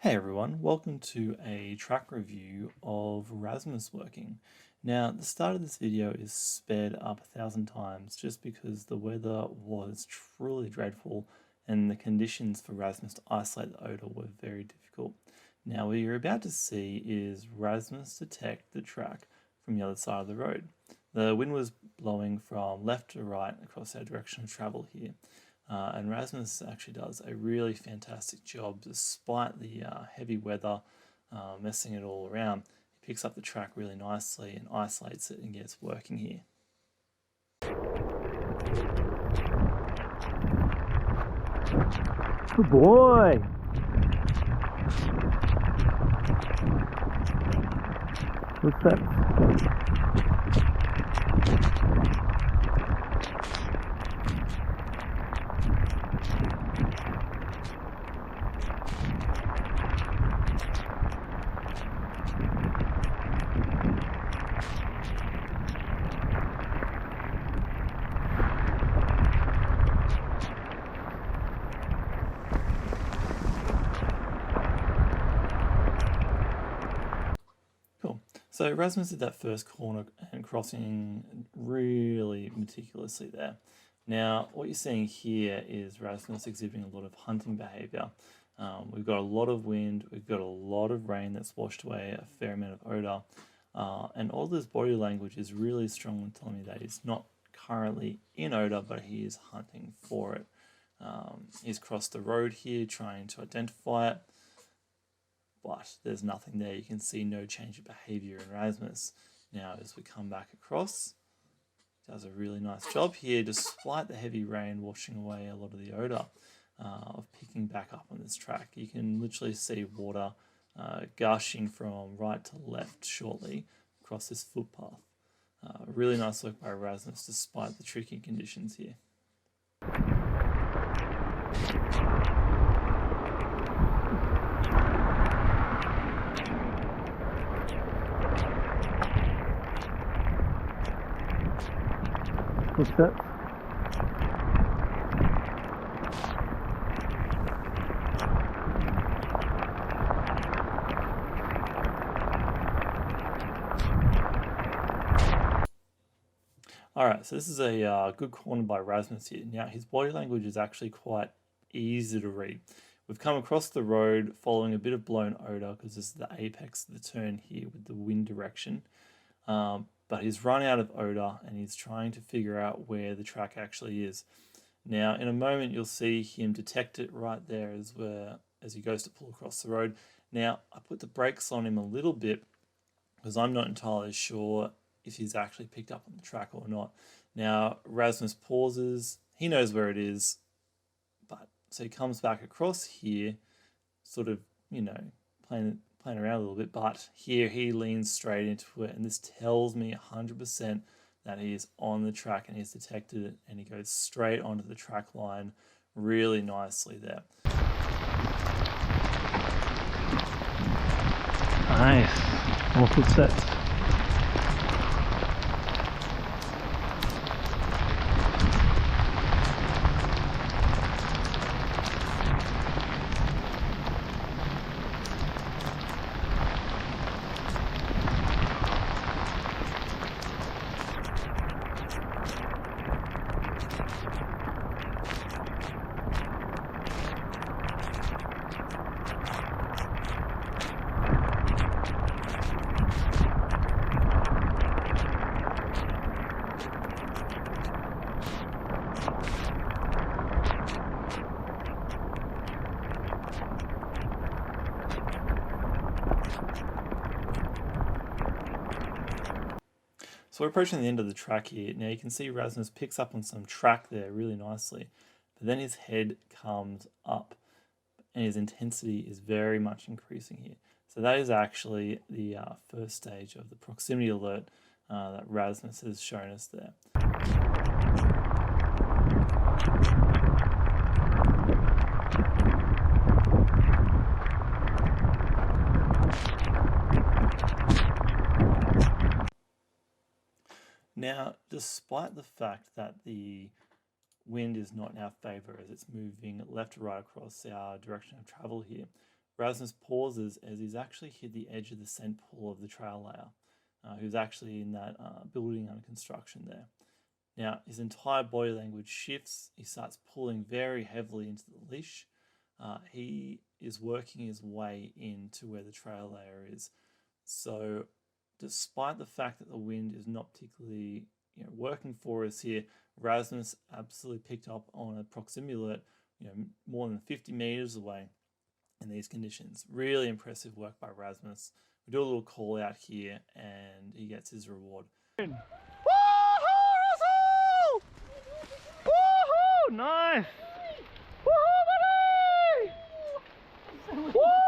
Hey everyone, welcome to a track review of Rasmus working. Now, the start of this video is sped up 1,000 times just because the weather was truly dreadful and the conditions for Rasmus to isolate the odor were very difficult. Now, what you're about to see is Rasmus detect the track from the other side of the road. The wind was blowing from left to right across our direction of travel here. And Rasmus actually does a really fantastic job despite the heavy weather messing it all around. He picks up the track really nicely and isolates it and gets working here. Good boy. What's that? Cool. So Rasmus did that first corner and crossing really meticulously there. Now, what you're seeing here is Rasmus exhibiting a lot of hunting behavior. We've got a lot of wind, we've got a lot of rain that's washed away a fair amount of odor, and all this body language is really strong in telling me that he's not currently in odor, but he is hunting for it. He's crossed the road here trying to identify it, but there's nothing there. You can see no change of behavior in Rasmus. Now, as we come back across, does a really nice job here despite the heavy rain washing away a lot of the odor of picking back up on this track. You can literally see water gushing from right to left shortly across this footpath. Really nice work by Rasmus despite the tricky conditions here. What's that? Alright, so this is a good corner by Rasmus here. Now, his body language is actually quite easy to read. We've come across the road following a bit of blown odor because this is the apex of the turn here with the wind direction. But he's run out of odor and he's trying to figure out where the track actually is. Now, in a moment, you'll see him detect it right there as he goes to pull across the road. Now, I put the brakes on him a little bit because I'm not entirely sure if he's actually picked up on the track or not. Now, Rasmus pauses. He knows where it is, but so he comes back across here, sort of, playing around a little bit, but here he leans straight into it, and this tells me 100% that he is on the track and he's detected it, and he goes straight onto the track line really nicely there. Nice. More footsteps. So we're approaching the end of the track here. Now you can see Rasmus picks up on some track there really nicely, but then his head comes up and his intensity is very much increasing here. So that is actually the first stage of the proximity alert that Rasmus has shown us there. Now, despite the fact that the wind is not in our favor as it's moving left to right across our direction of travel here, Rasmus pauses as he's actually hit the edge of the scent pool of the trail layer, who's actually in that building under construction there. Now, his entire body language shifts. He starts pulling very heavily into the leash. He is working his way into where the trail layer is. So, despite the fact that the wind is not particularly working for us here, Rasmus absolutely picked up on a proximity alert, more than 50 meters away in these conditions. Really impressive work by Rasmus. We do a little call out here and he gets his reward. Woohoo, Russell! Woohoo! Nice! Woohoo, buddy! Woo!